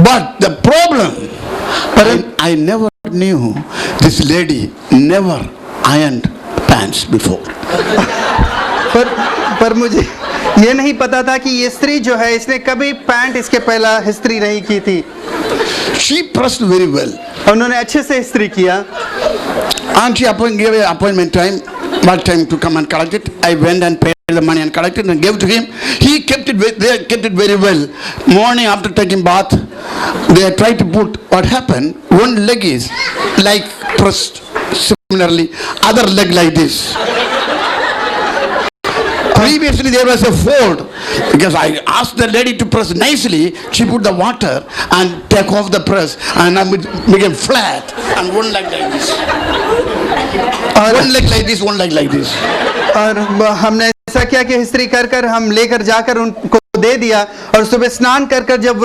But the problem, I never knew this lady never ironed pants before. पर मुझे ये नहीं पता था कि ये स्त्री जो है इसने कभी पैंट इसके पहला इस्त्री नहीं की थी। She pressed very well. उन्होंने अच्छे से इस्त्री किया। And she gave an appointment time, what time to come and collect it. I went and paid the money and collected and gave to him. He kept it. They kept it very well. Morning after taking bath, they tried to put. What happened? One leg is like pressed. Similarly, other leg like this. Previously there was a fold because I asked the lady to press nicely. She put the water and take off the press and I became flat and one leg like this. One leg like this, one leg like this. और हमने ऐसा किया कि इस्त्री कर कर हम लेकर जाकर उनको दे दिया और सुबह स्नान कर कर जब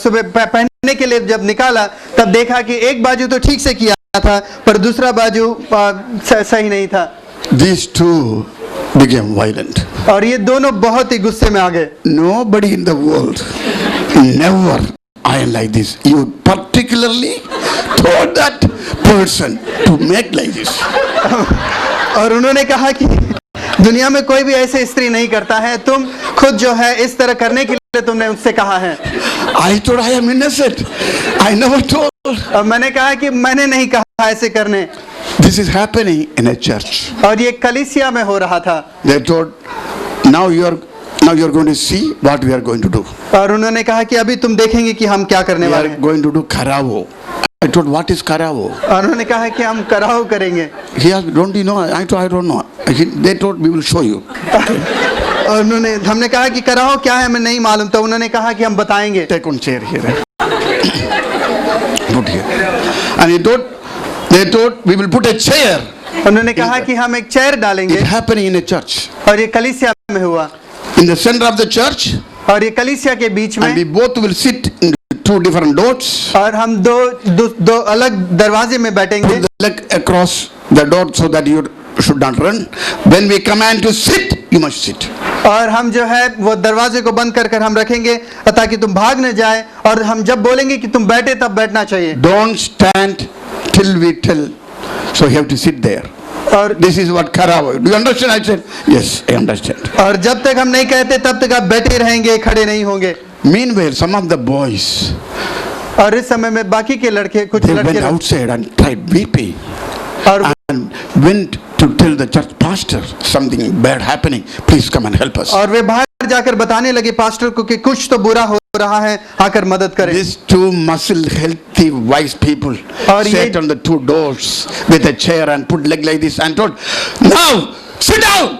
सुबह पहनने के लिए जब निकाला तब देखा कि एक बाजू तो ठीक से किया था पर दूसरा बाजू सही नहीं था। These two became violent. और ये दोनों बहुत ही गुस्से में आ गए। Nobody in the world never iron like this. You particularly told that person to make like this. और उन्होंने कहा कि दुनिया में कोई भी ऐसे इस्त्री नहीं करता है, तुम खुद जो है इस तरह करने के लिए तुमने उससे कहा है। I thought I am innocent. I never told. और मैंने कहा कि मैंने नहीं कहा ऐसे करने। This is happening in a church. और ये कलीसिया में हो रहा था। They told, now you are going to see what we are going to do. और उन्होंने कहा कि अभी तुम देखेंगे कि हम क्या करने वाले हैं। हैं। Going to do karavo. I told, what is karavo? और उन्होंने कहा कि हम कराओ करेंगे। He asked, don't you know? I told, I don't know. They told, we will show you. और हमने कहा कि कराओ क्या है हमें नहीं मालूम, तो उन्होंने कहा कि हम बताएंगे। Take one chair here. Put here. And they thought we will put a chair. उन्होंने कहा कि हम एक चेयर डालेंगे। It happening in a church. और ये कलीसिया में हुआ। In the center of the church. और ये कलीसिया के बीच में। And we both will sit in two different doors. और हम दो अलग दरवाजे में बैठेंगे। Put the leg across the door so that you should not run. When we command to sit, you must sit. और हम जो है वो दरवाजे को बंद कर कर हम रखेंगे ताकि तुम भाग न जाए और हम जब बोलेंगे कि तुम बैठे तब बैठना चाहिए। Don't stand till we tell. So you have to sit there. और this is what karavo. Do you understand? I said, yes, I understand. और जब तक हम नहीं कहते तब तक आप बैठे रहेंगे, खड़े नहीं होंगे। Meanwhile, some of the boys. और इस समय में बाकी के लड़के कुछ they went outside and tried weeping. And went to tell the church pastor something bad happening. Please come and help us. और वे बाहर जाकर बताने लगे पास्टर को कि कुछ तो बुरा हो रहा है, आकर मदद करें। These two muscle healthy wise people sat on the two doors with a chair and put leg like this and told, now sit down.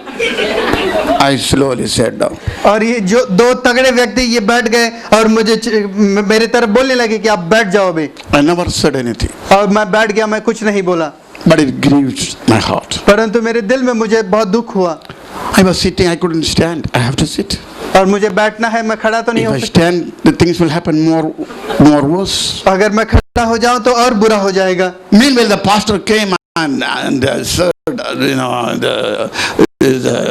I slowly sat down. और ये जो दो तगड़े व्यक्ति ये बैठ गए और मेरे तरफ बोलने लगे कि आप बैठ जाओ अभी। I never said anything. और मैं बैठ गया, मैं कुछ नहीं बोला। But it grieves my heart. परंतु मेरे दिल में मुझे बहुत दुख हुआ। I was sitting, I couldn't stand. I have to sit. और मुझे बैठना है, मैं खड़ा तो नहीं हो सकता। If I stand, the things will happen more worse. अगर मैं खड़ा हो जाऊं तो और बुरा हो जाएगा। Meanwhile, the pastor came and said,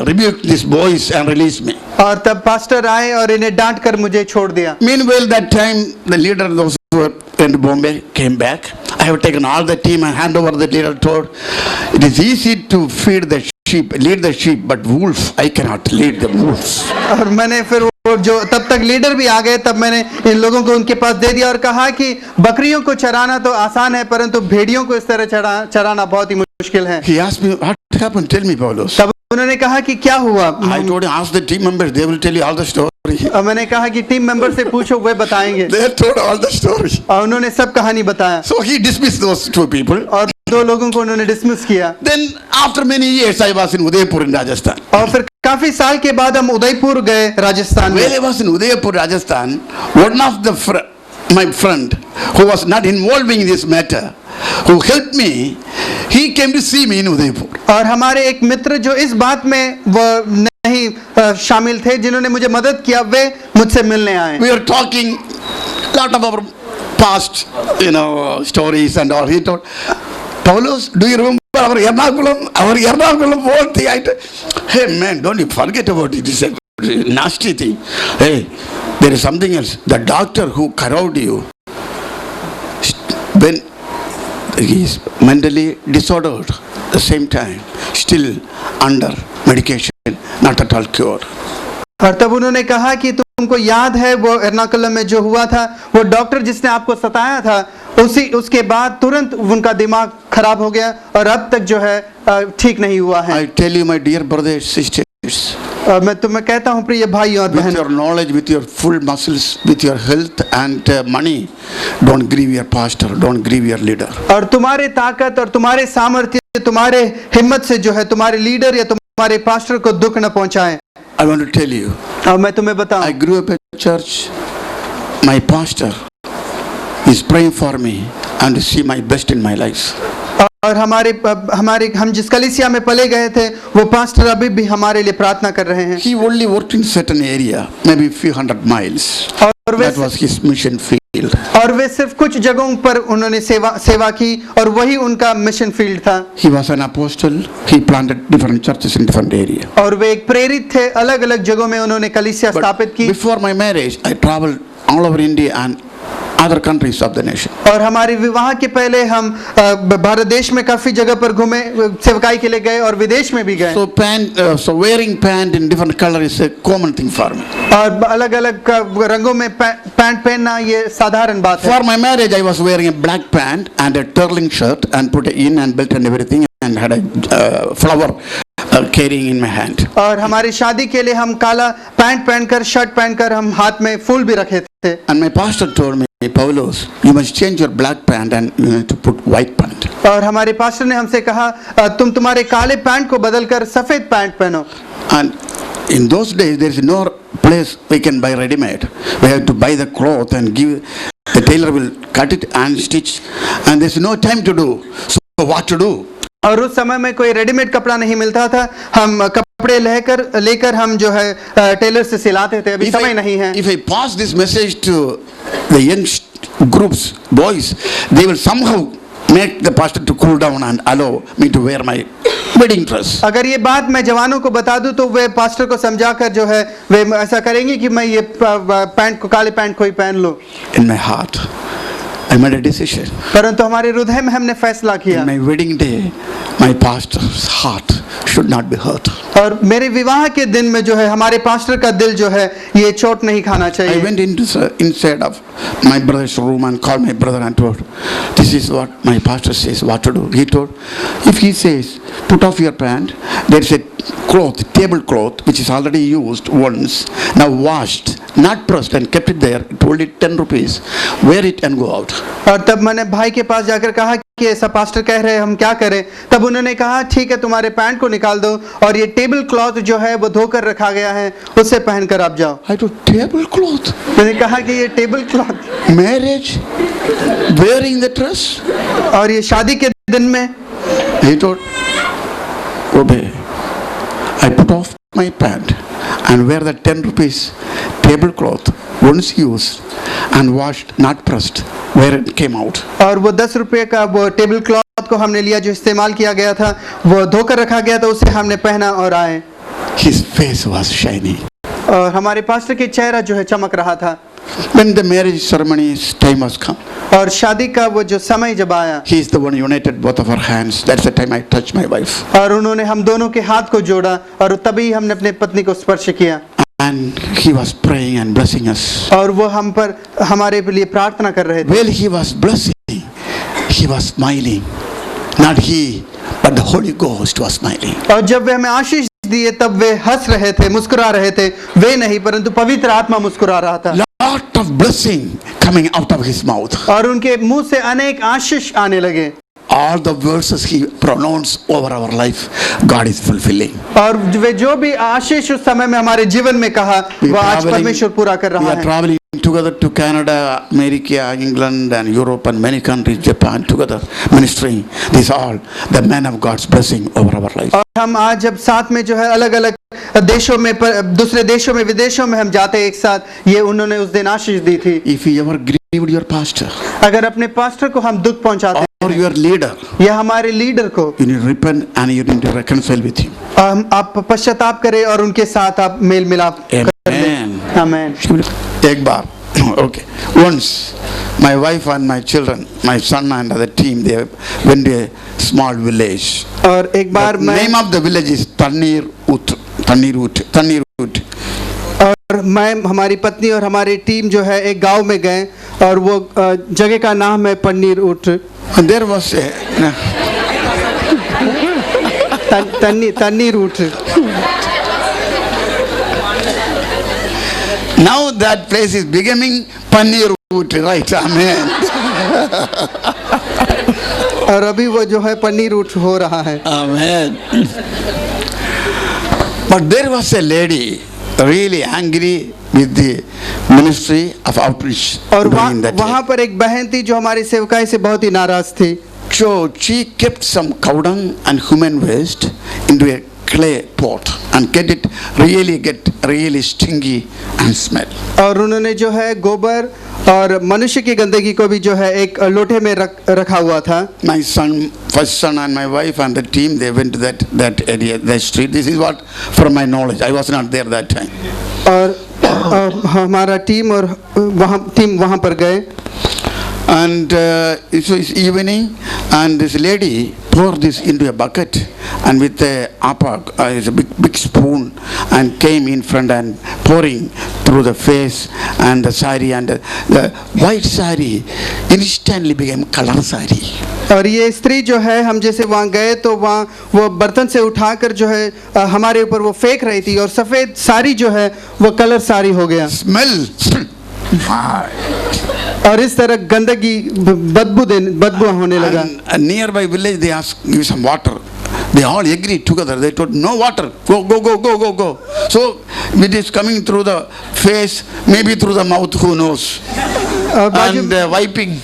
rebuked these boys and released me. और तब पास्टर आए और इन्हें डांट कर मुझे छोड़ दिया। Meanwhile, that time the leader of those who were in Bombay came back. I have taken all the team and hand over the leader told, it is easy to feed the sheep, lead the sheep, but wolf, I cannot lead the wolves. और मैंने फिर वो जो तब तक leader भी आ गए, तब मैंने इन लोगों को उनके पास दे दिया और कहा कि बकरियों को चराना तो आसान है परंतु भेड़ियों को इस तरह चराना बहुत ही मुश्किल है। He asked me, what happened? Tell me, Paulos. तब उन्होंने कहा कि क्या हुआ? I told him, ask the team members, they will tell you all the story. और मैंने कहा कि टीम मेंबर से पूछो, वे बताएंगे। They told all the story. और उन्होंने सब कहानी बताया। So he dismissed those two people. और दो लोगों को उन्होंने डिसमिस किया। Then after many years, I was in Udaipur in Rajasthan. और फिर काफी साल के बाद हम उदयपुर गए राजस्थान में। While I was in Udaipur, Rajasthan, one of my friend who was not involving in this matter, who helped me, he came to see me in Udaipur. और हमारे एक मित्र जो इस बात में वो नहीं शामिल थे, जिन्होंने मुझे मदद किया, वे मुझसे मिलने आए। We were talking lot of our past, stories and all. He told, Paulos, do you remember our Ernakulam whole thing? Hey man, don't you forget about it. He said, nasty thing. Hey, there is something else. The doctor who corralled you, when he is mentally disordered, at the same time, still under medication, not at all cured. और तब उन्होंने कहा कि तुमको याद है वो एर्नाकुलम में जो हुआ था, वो डॉक्टर जिसने आपको सताया था, उसके बाद तुरंत उनका दिमाग खराब हो गया और अब तक जो है ठीक नहीं हुआ है। I tell you, my dear brothers, sisters, मैं तुम्हें कहता हूँ प्रिय भाई और with बहन, your knowledge, with your full muscles, with your health and money, don't grieve your pastor, don't grieve your leader. और तुम्हारे ताकत और तुम्हारे सामर्थ्य, तुम्हारे हिम्मत से जो है तुम्हारे लीडर या तुम्हारे पास्टर को दुख न पहुंचाएं। I want to tell you, और मैं तुम्हें बताऊं, I grew up in church. My pastor is praying for me and to see my best in my life. और हम जिस कलीसिया में पले गए थे, वो पास्टर अभी भी हमारे लिए प्रार्थना कर रहे हैं। He only worked in certain area, maybe few hundred miles. That was his mission field. और वे सिर्फ कुछ जगहों पर उन्होंने सेवा की और वही उनका मिशन फील्ड था। He was an apostle. He planted different churches in different area. और वे एक प्रेरित थे, अलग-अलग जगहों में उन्होंने कलीसिया स्थापित की। Before my marriage, I traveled all over India and other countries of the nation. और हमारे विवाह के पहले हम भारत देश में काफी जगह पर घूमे, सेवकाई के लिए गए और विदेश में भी गए। So wearing pant in different color is a common thing for me. और अलग-अलग रंगों में पैंट पहनना ये साधारण बात है। For my marriage, I was wearing a black pant and a turtling shirt and put in and belt and everything and had a flower carrying in my hand. और हमारी शादी के लिए हम काला पैंट पहनकर, शर्ट पहनकर, हम हाथ में फूल भी रखे थे। And my pastor told me, Paulos, you must change your black pant and you have to put white pant. और हमारे पास्टर ने हमसे कहा, तुम तुम्हारे काले पैंट को बदलकर सफेद पैंट पहनो। And in those days, there is no place we can buy ready-made. We have to buy the cloth and give. The tailor will cut it and stitch, and there is no time to do. So what to do? और उस समय में कोई readymade कपड़ा नहीं मिलता था, हम कपड़े लेकर हम जो है टेलर से सिलाते थे। अभी समय नहीं है। If I pass this message to the young groups, boys, they will somehow make the pastor to cool down and allow me to wear my wedding dress. अगर ये बात मैं जवानों को बता दूं तो वे पास्टर को समझाकर जो है वे ऐसा करेंगे कि मैं ये पैंट को, काले पैंट को ही पहन लूं। In my heart, I made a decision. परंतु हमारे हृदय में हमने फैसला किया। On my wedding day, my pastor's heart should not be hurt. और मेरे विवाह के दिन में जो है हमारे पास्टर का दिल जो है ये चोट नहीं खाना चाहिए। I went inside of my brother's room and called my brother and told, this is what my pastor says what to do. He told, if he says put off your pant, there is a cloth, tablecloth, which is already used once, now washed, not pressed and kept it there. It only 10 rupees. Wear it and go out. और तब मैंने भाई के पास जाकर कहा कि ऐसा pastor कह रहे हैं, हम क्या करें? तब उन्होंने कहा ठीक है, तुम्हारे पैंट को निकाल दो और ये टेबल क्लॉथ जो है वो धोकर रखा गया है, उससे पहनकर आप जाओ। I told, tablecloth? मैंने कहा कि ये table cloth, marriage, wearing the dress? और ये शादी के दिन में? He told, obey. I put off my pant and wear the 10 rupees tablecloth, once used and washed, not pressed, where it came out. और वो 10 रुपए का वो टेबल क्लॉथ को हमने लिया जो इस्तेमाल किया गया था, वो धोकर रखा गया था, उसे हमने पहना और आए। His face was shining. और हमारे पास्टर के चेहरा जो है चमक रहा था। When the marriage ceremony's time was come, और शादी का वो जो समय जब आया, he is the one united both of our hands. That's the time I touched my wife. और उन्होंने हम दोनों के हाथ को जोड़ा और तभी हमने अपने पत्नी को स्पर्श किया। And he was praying and blessing us. और वो हम पर हमारे लिए प्रार्थना कर रहे थे। While he was blessing, he was smiling. Not he, but the Holy Ghost was smiling. और जब वे हमें आशीष दिए तब वे हंस रहे थे, मुस्कुरा रहे थे। वे नहीं, परंतु पवित्र आत्मा मुस्कुरा रहा था। Lot of blessing coming out of his mouth. और उनके मुंह से अनेक आशीष आने लगे। All the verses he pronounced over our life, God is fulfilling. और वे जो भी आशीष उस समय में हमारे जीवन में कहा, वह आज परमेश्वर पूरा कर We रहा are है। traveling together to Canada, America, England and Europe and many countries, Japan, together ministering. These all the man of God's blessing over our life. और हम आज जब साथ में जो है अलग-अलग देशों में, दूसरे देशों में, विदेशों में हम जाते एक साथ, ये उन्होंने उस दिन आशीष दी थी। If you ever grieved your pastor अगर अपने पास्टर को हम दुख पहुंचाते or For हैं। your leader, यह हमारे लीडर को you need to repent and you need to reconcile with him. आप पश्चाताप करें और उनके साथ आप मेल मिलाप कर लें। आमीन। एक बार, okay. Once, my wife and my children, my son and the team, they went to a small village. और एक बार The name of the village is Tannir Ut. और मैं, हमारी पत्नी और हमारी टीम जो है एक गांव में गए और वो जगह का नाम है पन्नीर उठ। And there was a तन्नीर उठ। now that place is becoming Pannir Ut, right? Amen. और अभी वो जो है पन्नीर उठ हो रहा है। Amen. But there was a lady really angry with the ministry of outreach. और during that वहाँ day. पर एक बहन थी जो हमारी सेवकाई से बहुत ही नाराज थी। So she kept some cow dung and human waste into a clay pot and get really stingy and smell. और उन्होंने जो है गोबर और मनुष्य की गंदगी को भी जो है एक लोटे में रखा हुआ था। My first son and my wife and the team, they went to that area, that street. This is what from my knowledge. I was not there that time. और हमारा टीम और वहाँ पर गए। And it was evening, and this lady poured this into a bucket, and with a big spoon, and came in front and pouring through the face and the sari, and the white sari instantly became color sari. और ये स्त्री जो है, हम जैसे वहाँ गए तो वहाँ वो बर्तन से उठाकर जो है हमारे ऊपर वो फेंक रही थी और सफ़ेद साड़ी जो है वो कलर साड़ी हो गया। Smell. और इस तरह गंदगी बदबू होने लगा। And nearby village they asked, give some water. They all agreed together. They told, no water. Go. So it is coming through the face, maybe through the mouth, who knows. And wiping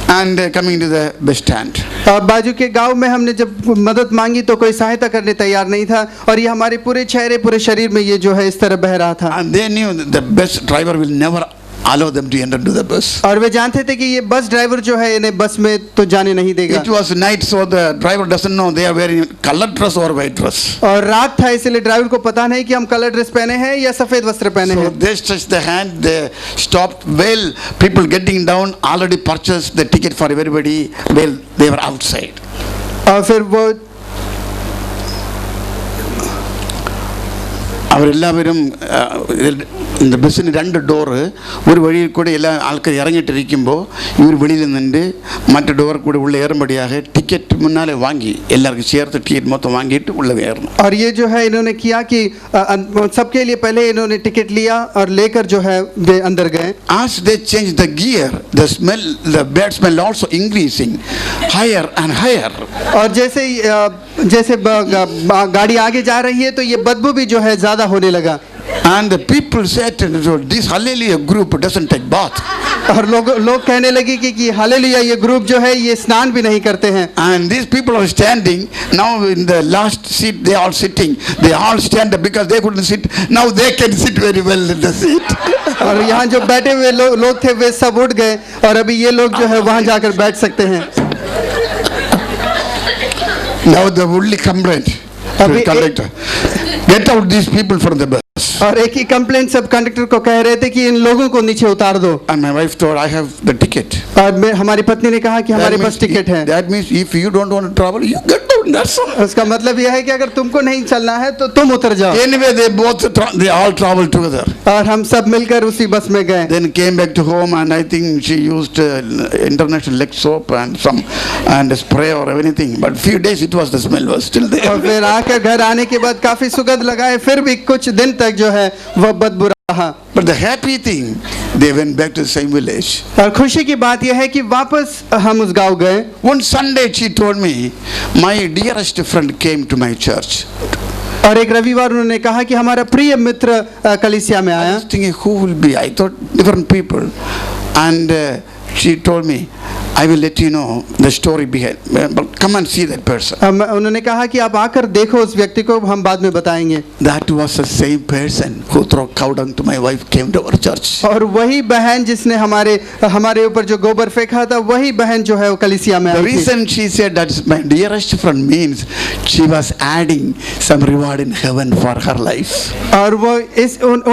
and coming to the bus stand. और बाजू के गांव में हमने जब मदद मांगी तो कोई सहायता करने तैयार नहीं था और ये हमारे पूरे चेहरे पूरे शरीर में ये जो है इस तरह बह रहा था। And they knew that the bus driver will never allow them to enter to the bus. और वे जानते थे कि ये बस ड्राइवर जो है इन्हें बस में तो जाने नहीं देगा। It was night, so the driver doesn't know they are wearing colored dress or white dress. और रात था इसलिए ड्राइवर को पता नहीं कि हम कलर ड्रेस पहने हैं या सफेद वस्त्र पहने So हैं। they stretched the hand, they stopped. Well, people getting down already purchased the ticket for everybody. Well, they were outside. और फिर वो അവരെല്ലാവരും இந்த ബസ്സിന് രണ്ട് ഡോറ് ഒരു വഴിയിൽ കൂടെ എല്ലാ ആൾക്കാർ ഇറങ്ങിയിട്ടിരിക്കുമ്പോൾ ഇവർ വെളിയിൽ നിന്നുണ്ട് മറ്റു ഡോർ കൂടെ ഉള്ള ഏറുമ്പടിயாக ടിക്കറ്റ് മുന്നാലെ വാങ്ങി എല്ലാവർക്കും ചേർത്ത് ടിക്കറ്റ് മൊത്തം വാങ്ങിയിട്ട് ഉള്ള കയറണം। और ये जो है इन्होंने किया कि सबके लिए पहले इन्होंने टिकट लिया और लेकर जो है वे अंदर गए। As they changed the gear, the smell, the bad smell also increasing higher and higher. और जैसे गाड़ी आगे जा रही है तो ये बदबू भी जो है ज्यादा होने लगा। And the people said, this Hallelujah group doesn't take bath. और लोग कहने लगे कि हालेलुया ये ग्रुप जो है ये स्नान भी नहीं करते हैं। And these people are standing now in the last seat. They are sitting. They all stand up because they couldn't sit. Now they can sit very well in the seat. और यहाँ जो बैठे हुए लोग थे वे सब उठ गए और अभी ये लोग जो है वहाँ जाकर बैठ सकते हैं। Now the only complaint to the conductor, get out these people from the bus. और एक ही कंप्लेंट सब कंडक्टर को कह रहे थे कि इन लोगों को नीचे उतार दो। And my wife told, I have the ticket. और हमारी पत्नी ने कहा कि हमारे पास टिकट है। That means if you don't want to travel, you get out. That's all. उसका मतलब यह है कि अगर तुमको नहीं चलना है तो तुम उतर जाओ। Anyway, they all traveled together. और हम सब मिलकर उसी बस में गए। Then came back to home, and I think she used international Lux soap and spray or anything. But few days it was, the smell was still there. और फिर आकर घर आने के बाद काफी सुगंध लगाए फिर भी कुछ दिन तक जो है वह बदबू रहा। But the happy thing, they went back to the same village. और खुशी की बात यह है कि वापस हम उस गांव गए। One Sunday she told me, my dearest friend came to my church. और एक रविवार उन्होंने कहा कि हमारा प्रिय मित्र कलीसिया में I आया। was thinking, who will be? I thought different people. And she told me, I will let you know the story behind. But come and see that person. उन्होंने कहा कि आप आकर देखो उस व्यक्ति को, हम बाद में बताएंगे। That was the same person who threw cow dung to my wife came to our church. और वही बहन जिसने हमारे ऊपर जो गोबर फेंका था, वही बहन जो है वो कलीसिया में The आई थी। reason she said that's my dearest friend means she was adding some reward in heaven for her life. और वो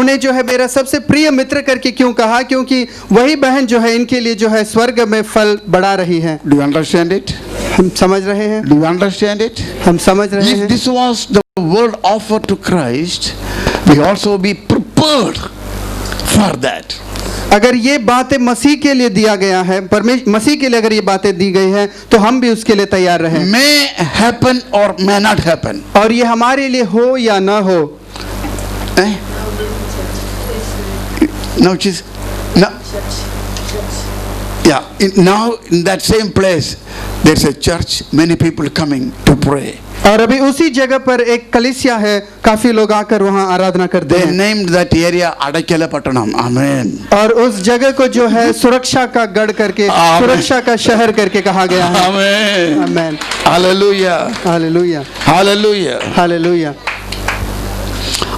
उन्हें जो है मेरा सबसे प्रिय मित्र करके क्यों कहा, क्योंकि वही बहन जो है इनके लिए जो है स्वर्ग में फल बढ़ा रही है। Do you understand it? हम समझ रहे हैं, Do you understand it? हम समझ रहे If हैं। this was the word offered to Christ, we also be prepared for that. अगर ये बातें मसीह के लिए दिया गया है, मसीह के लिए अगर ये बातें दी गई हैं, तो हम भी उसके लिए तैयार रहें। May happen or may not happen. और ये हमारे लिए हो या ना हो। Eh? No, she's no. Yeah. Now in that same place, there's a church. Many people coming to pray. और अभी उसी जगह पर एक कलीसिया है, काफी लोग आकर वहाँ आराधना करते They हैं। named that area Adakela Pattanam. Amen. और उस जगह को जो है सुरक्षा का गढ़ करके, आमीन। सुरक्षा का शहर करके कहा गया है। Amen. आमीन। Hallelujah. Hallelujah, Hallelujah. Hallelujah.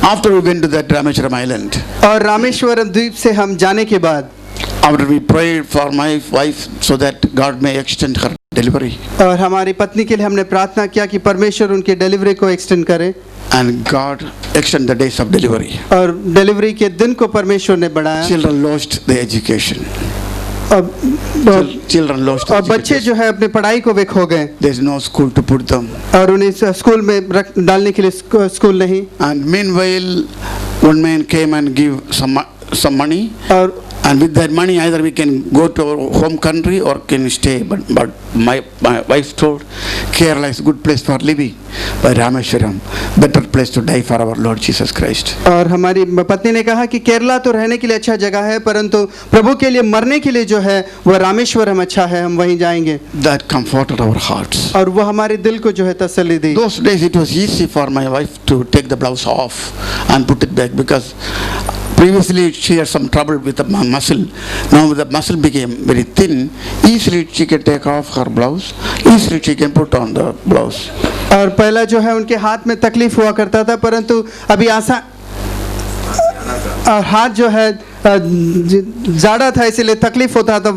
After we went to that Rameshwaram Island, और रामेश्वरम द्वीप से हम जाने के बाद, after we prayed for my wife so that God may extend her delivery, और हमारी पत्नी के लिए हमने प्रार्थना किया कि परमेश्वर उनकी डिलीवरी को एक्सटेंड करे, and God extend the days of delivery. और डिलीवरी के दिन को परमेश्वर ने बढ़ाया। Children lost their education. Children lost और बच्चे education. जो है अपनी पढ़ाई को वे खो गए, There's no school to put them. और उन्हें स्कूल में डालने के लिए स्कूल नहीं। And meanwhile, one man came and give some money. और And with that money, either we can go to our home country or can stay. But my wife told, Kerala is a good place for living. But Rameshwaram, better place to die for our Lord Jesus Christ. और हमारी पत्नी ने कहा कि केरला तो रहने के लिए अच्छा जगह है, परंतु प्रभु के लिए मरने के लिए जो है वो रामेश्वरम अच्छा है, हम वहीं जाएंगे। That comforted our hearts. और वो हमारे दिल को जो है तसल्ली दी। Those days it was easy for my wife to take the blouse off and put it back because previously she had some trouble with the muscle. Now the muscle became very thin. Easily she can take off her blouse. Easily she can put on the blouse. और पहला जो है उनके हाथ में तकलीफ हुआ करता था, परंतु अभी आसान, और हाथ जो है ज़्यादा था इसलिए तकलीफ होता था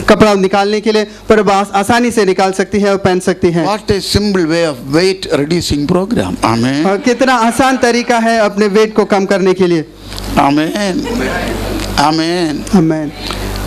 कपड़ा निकालने के लिए, पर अब आसानी से निकाल सकती है और पहन सकती है। What a simple way of weight reducing program. Amen. और कितना आसान तरीका है अपने वेट को कम करने के लिए। Amen. Amen. आमीन।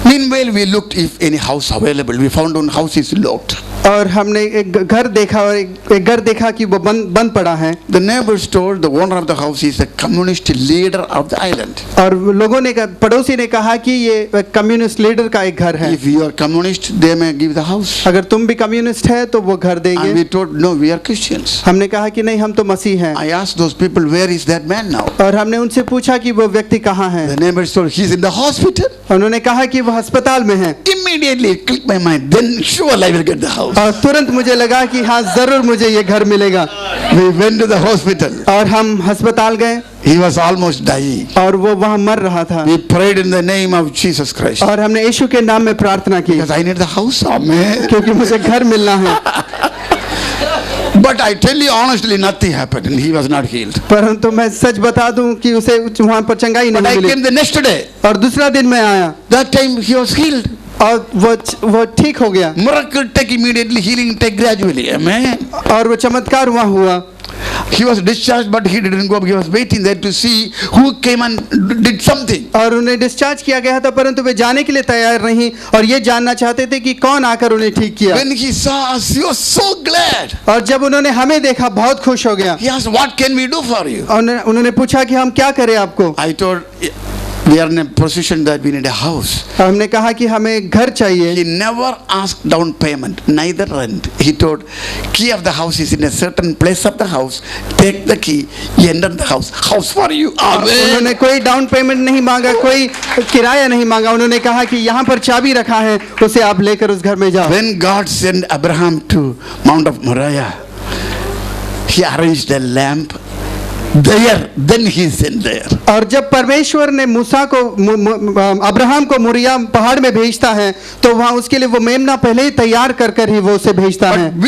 Meanwhile, we looked if any house available. We found one house is locked. और हमने एक घर देखा, और एक घर देखा कि वो बंद पड़ा है। The neighbors told the owner of the house is the communist leader of the island. और लोगों ने पड़ोसी ने कहा कि ये कम्युनिस्ट लीडर का एक घर है, If you are communist, they may give the house. अगर तुम भी कम्युनिस्ट है तो वो घर And we देंगे। told no, we are Christians. हमने कहा कि नहीं, हम तो मसीह हैं। I asked those people, where is that man now? और हमने उनसे पूछा कि वो व्यक्ति कहाँ है। The neighbors told he's in the hospital. उन्होंने कहा कि वो अस्पताल में है। Immediately it clicked my mind. Then sure I will get the house. और तुरंत मुझे लगा कि हाँ जरूर मुझे ये घर मिलेगा। We went to the hospital. और हम अस्पताल गए, He was almost dying. और वो वहाँ मर रहा था, We prayed in the name of Jesus Christ. और हमने यीशु के नाम में प्रार्थना की, Because I need the house. Amen. क्योंकि मुझे घर मिलना है। But I tell you honestly, nothing happened. And he was not healed. परंतु मैं सच बता दूं कि उसे वहाँ पर चंगाई But नहीं I milli. came the next day. और दूसरा दिन मैं आया, That time he was healed. और वो ठीक हो गया, Miracle take immediately, healing take gradually. Amen. और वो चमत्कार वहाँ हुआ। He was discharged, but he didn't go up. He was waiting there to see who came and did something. और उन्हें डिस्चार्ज किया गया था, परंतु वे जाने के लिए तैयार नहीं, और ये जानना चाहते थे कि कौन आकर उन्हें ठीक किया। When he saw us, he was so glad. और जब उन्होंने हमें देखा बहुत खुश हो गया। He asked, what can we do for you? और उन्होंने पूछा कि हम क्या करें आपको। I told, we are in a position that we need a house. और हमने कहा कि हमें घर चाहिए। He never asked down payment, neither rent. He told, key of the house is in a certain place of the house. Take the key, you enter the house. House for you. Amen. उन्होंने कोई down payment नहीं मांगा, कोई किराया नहीं मांगा। उन्होंने कहा कि यहाँ पर चाबी रखा है, उसे आप लेकर उस घर में जाओ। When God sent Abraham to Mount of Moriah, he arranged a lamp there, then he sent there. और जब परमेश्वर ने मूसा को अब्राहम को मोरिया पहाड़ में भेजता है तो वहाँ उसके लिए वो मेमना पहले ही तैयार कर कर ही वो उसे भेजता है। But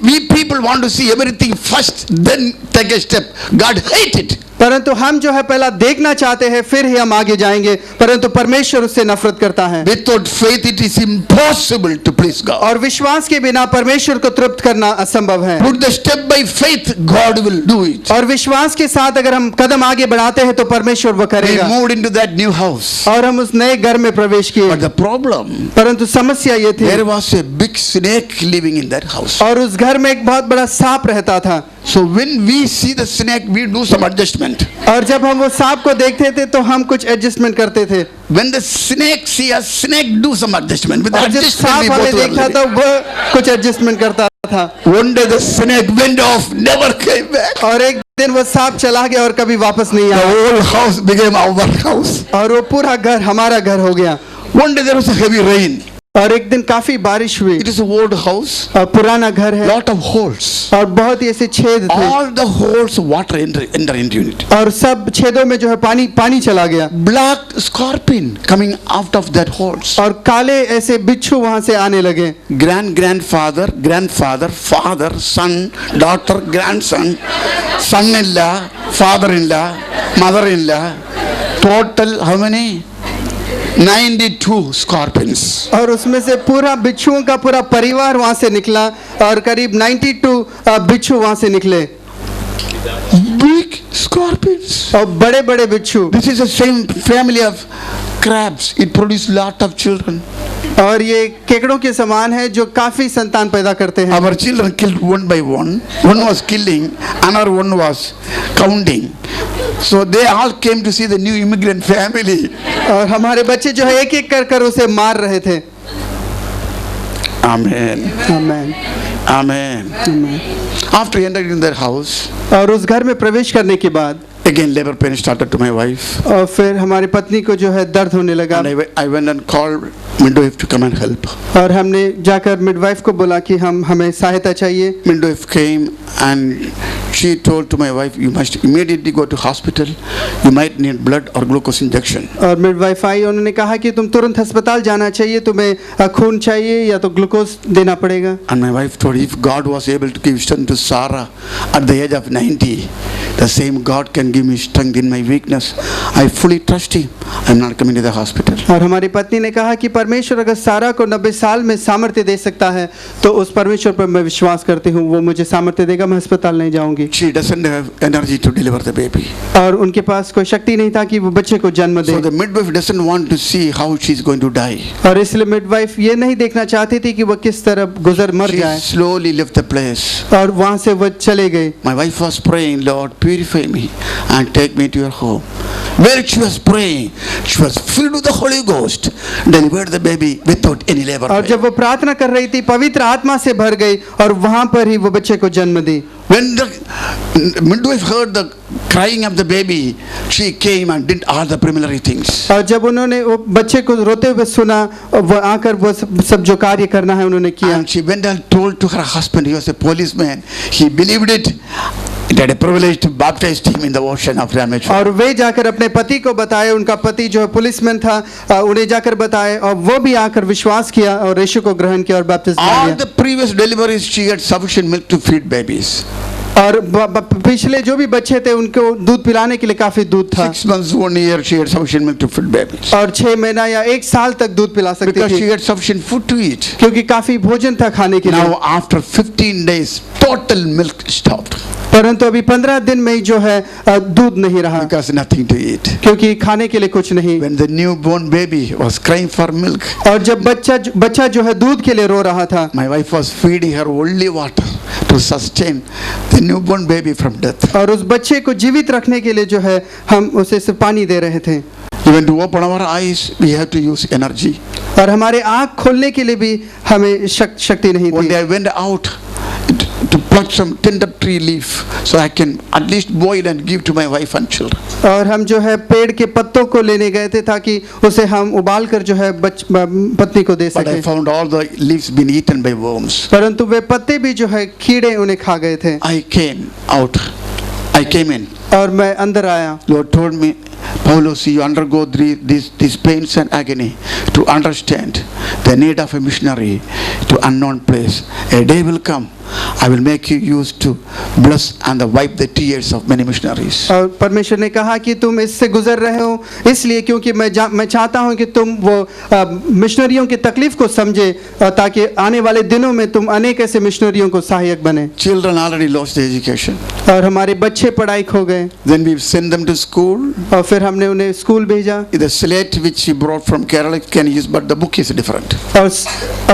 we people want to see everything first, then take a step. God hates it. परंतु हम जो है पहला देखना चाहते हैं फिर ही हम आगे जाएंगे, परंतु परमेश्वर उससे नफरत करता है। Without faith it is impossible to please God. और विश्वास के बिना परमेश्वर को तृप्त करना असंभव है। Put the step by faith, God will do it. और विश्वास के साथ अगर हम कदम आगे बढ़ाते हैं तो परमेश्वर वो We करेगा। moved into that new house. और हम उस नए घर में प्रवेश किए, But the problem, परंतु समस्या ये थी there was a big snake living in that house. और उस घर में एक बहुत बड़ा सांप रहता था। So when we see the snake, we do some adjustment. और जब हम वो सांप को देखते थे तो हम कुछ एडजस्टमेंट करते थे। When the snake see a snake, do some adjustment. With the और जब adjustment, सांप we हमें both were देखता living. था वो कुछ एडजस्टमेंट करता था। One day the snake went off, never came back. और एक दिन वो सांप चला गया और कभी वापस नहीं The आया whole house became our house. और वो पूरा घर हमारा घर हो गया। One day there was a heavy rain. और एक दिन काफी बारिश हुई It is an old house, और पुराना घर है lot of holes. और बहुत ही ऐसे छेद थे All the holes, water enter into it. और सब छेदों में जो है पानी चला गया Black scorpion coming out of that holes. और काले ऐसे बिच्छू वहां से आने लगे। Grandfather, father, son, daughter, grandson, son-in-law, father-in-law, mother-in-law. Total how many? 92 scorpions. और उसमें से पूरा बिच्छुओं का पूरा परिवार वहां से निकला और करीब 92 बिच्छू वहां से निकले Big scorpions. और बड़े बड़े बिच्छू। This is the same family of crabs. It produces lot of children. और ये केकड़ों के समान है जो काफी संतान पैदा करते हैं। Our children killed one by one. One was killing, another one was counting. So they all came to see the new immigrant family. और हमारे बच्चे जो है एक एक कर कर उसे मार रहे थे। Amen. आमीन। Amen. After entering in their house, और उस घर में प्रवेश करने के बाद again labor pain started to my wife. और फिर हमारी पत्नी को जो है दर्द होने लगा And I went and called midwife to come and help. और हमने जाकर मिडवाइफ को बोला कि हमें सहायता चाहिए। Midwife came and she told to my wife, you must immediately go to hospital. You might need blood or glucose injection. और मिडवाइफ आई, उन्होंने कहा कि तुम तुरंत अस्पताल जाना चाहिए, तुम्हें खून चाहिए या तो ग्लूकोज देना पड़ेगा। And my wife told, if God was able to give strength to Sarah at the age of 90, the same God can give me strength in my weakness. I fully trust Him. I'm not coming to the hospital. और हमारी पत्नी ने कहा कि परमेश्वर अगर सारा को 90 साल में सामर्थ्य दे सकता है तो उस परमेश्वर पर मैं विश्वास करती हूँ, वो मुझे सामर्थ्य देगा, मैं अस्पताल नहीं जाऊंगी। She doesn't have energy to deliver the baby. और उनके पास कोई शक्ति नहीं था कि वो बच्चे को जन्म दे। So the midwife doesn't want to see how she's going to die. और इसलिए मिडवाइफ ये नहीं देखना चाहती थी कि वो किस तरह गुजर मर She जाए। slowly left the place. और वहाँ से वो चले गए। My wife was praying, Lord, purify me and take me to your home. Where she was praying, she was filled with the Holy Ghost, delivered the baby without any labor और pain. जब वो प्रार्थना कर रही थी पवित्र आत्मा से भर गई और वहाँ पर ही वो बच्चे को जन्म दी। When the midwife heard the crying of the baby, she came and did all the preliminary things. और जब उन्होंने वो बच्चे को रोते हुए सुना, वो आकर वो सब जो कार्य करना है उन्होंने किया। And she went and told to her husband, he was a policeman. He believed it. It had a privilege to baptize him in the ocean of Rameshwar. और वे जाकर अपने पति को बताए, उनका पति जो है पुलिसमैन था, उन्हें जाकर बताए और वो भी आकर विश्वास किया और यीशु को ग्रहण किया और बपतिस्मा All लिया। the previous deliveries, she had sufficient milk to feed babies. और पिछले जो भी बच्चे थे उनको दूध पिलाने के लिए काफी दूध था। 6 months, 1 year, she had sufficient milk to feed babies. और 6 महीना या 1 साल तक दूध पिला सकती Because she थी had sufficient food to eat. क्योंकि काफी भोजन था खाने के लिए। Now after 15 days, total milk stopped. परंतु अभी 15 दिन में ही जो है दूध नहीं रहा Because nothing to eat. क्योंकि खाने के लिए कुछ नहीं। When the newborn baby was crying for milk, और जब बच्चा जो है दूध के लिए रो रहा था, my wife was feeding her only water to sustain the newborn baby from death. और उस बच्चे को जीवित रखने के लिए जो है हम उसे सिर्फ पानी दे रहे थे। Even to open our eyes, we have to use energy. और हमारे आँख खोलने के लिए भी हमें शक्ति नहीं One थी। day I went out to pluck some tender tree leaf so I can at least boil and give to my wife and children. और हम जो है पेड़ के पत्तों को लेने गए थे ताकि उसे हम उबाल कर जो है पत्नी को दे But I सके। found all the leaves been eaten by worms. परंतु वे पत्ते भी जो है कीड़े उन्हें खा गए थे। I came out I came in. और मैं अंदर आया। Lord told me, Paulus, you undergo these pains and agony to understand the need of a missionary to unknown place. A day will come, I will make you used to bless and wipe the tears of many missionaries. और परमेश्वर ने कहा कि तुम इससे गुजर रहे हो इसलिए क्योंकि मैं चाहता हूं कि तुम वो मिशनरियों की तकलीफ को समझे ताकि आने वाले दिनों में तुम अनेक ऐसे मिशनरियों को सहायक बने। Children already lost their education. और हमारे बच्चे पढ़ाई खो गए। Then we sent them to school. और फिर हमने उन्हें स्कूल भेजा। The slate which he brought from Kerala can use, but the book is different. और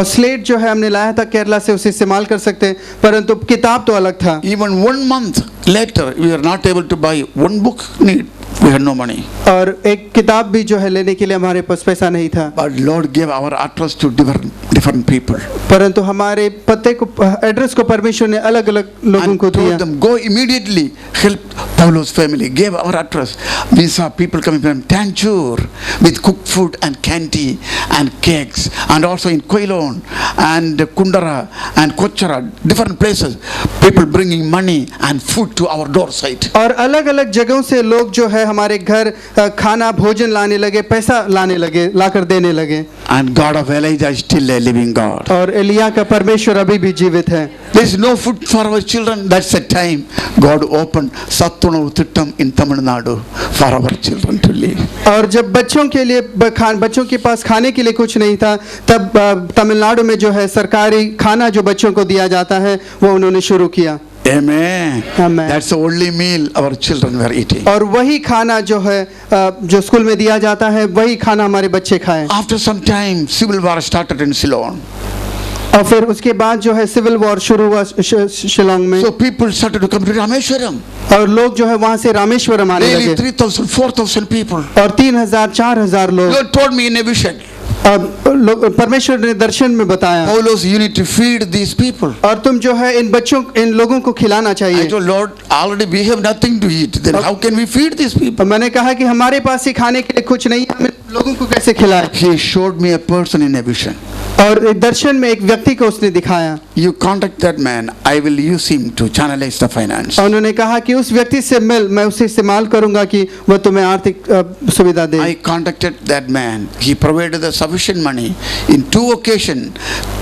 स्लेट जो है हमने लाया था केरला से उसे इस्तेमाल कर सकते हैं परंतु किताब तो अलग था। Even 1 month later, we were not able to buy one book. We had no money. और एक किताब भी जो है लेने के लिए हमारे पास पैसा नहीं था। But Lord gave our address to different people. परंतु हमारे पते को एड्रेस को परमेश्वर ने अलग अलग लोगों को दिया। Told them, go immediately help Paulo's family. Gave our address. We saw people coming from Tanjore with cooked food and candy and cakes, and also in Quailon and Kundara and Kochara, different places. People bringing money and food to our doorstep. और अलग अलग जगहों से लोग जो है हमारे घर खाना भोजन लाने लगे, पैसा लाने लगे, लाकर देने लगे। And God of Elijah is still a living God. और एलिया का परमेश्वर अभी भी जीवित है। There is no food for our children. That's the time God opened Sattunavu Thittam in Tamil Nadu for our children to live. और जब बच्चों के लिए बच्चों के पास खाने के लिए कुछ नहीं था तब तमिलनाडु में जो है सरकारी खाना जो बच्चों को दिया जाता है वो उन्होंने शुरू किया। Amen. Amen. That's the only meal our children were eating. और वही खाना जो है जो स्कूल में दिया जाता है वही खाना हमारे बच्चे खाएं। After some time, civil war started in Ceylon. और फिर उसके बाद जो है सिविल वॉर शुरू हुआ शिलोंग में। So people started to come to Rameshwaram. और लोग जो है वहाँ से रामेश्वरम आने Nearly लगे। 3,000, 4,000 people. और 3,000 4,000 लोग। Lord told me in a vision, परमेश्वर ने दर्शन में बताया Paulus, you need to feed these people. और तुम जो है इन लोगों को खिलाना I चाहिए। told Lord, already we have nothing to eat. Then how can we feed these people? और मैंने कहा कि हमारे पास ही खाने के लिए कुछ नहीं है, हम लोगों को कैसे खिलाएं? He showed me a person in a vision. और एक दर्शन में एक व्यक्ति को उसने दिखाया। You contact that man. I will use him to channelize the finance. और उन्होंने कहा कि उस व्यक्ति से मिल, मैं उसे इस्तेमाल करूंगा कि वह तुम्हें आर्थिक सुविधा दे। I contacted that man. He provided the sufficient money. In 2 occasions,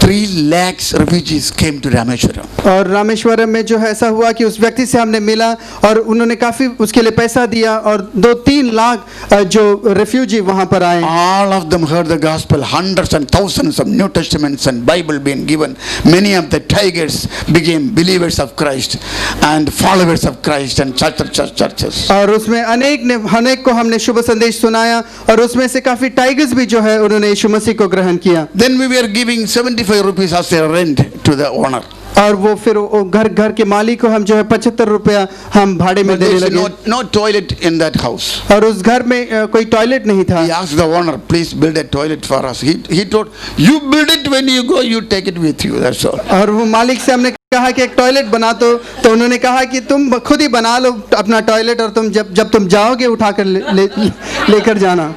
3 lakhs refugees came to Rameshwaram. और रामेश्वरम में जो है ऐसा हुआ कि उस व्यक्ति से हमने मिला और उन्होंने काफी उसके लिए पैसा दिया और 2-3 लाख जो रेफ्यूजी वहां पर आए। All of them heard the gospel. Hundreds and thousands of New Testaments and Bible being given. Many of the tigers became believers of Christ and followers of Christ and churches. और उसमें अनेक को हमने शुभ संदेश सुनाया और उसमें से काफी टाइगर्स भी जो है उन्होंने यीशु मसीह को ग्रहण किया। Then we were giving 75 rupees as a rent to the owner. और वो फिर घर के मालिक को हम जो है 75 रुपया हम भाड़े में देने लगे। No toilet in that house. और उस घर में कोई टॉयलेट नहीं था। He asked the owner, please build a toilet for us. He told, you build it when you go, you take it with you. That's all. और वो मालिक से हमने कहा कि एक टॉयलेट बना तो उन्होंने कहा कि तुम खुद ही बना लो अपना टॉयलेट और तुम जब तुम जाओगे उठाकर लेकर जाना।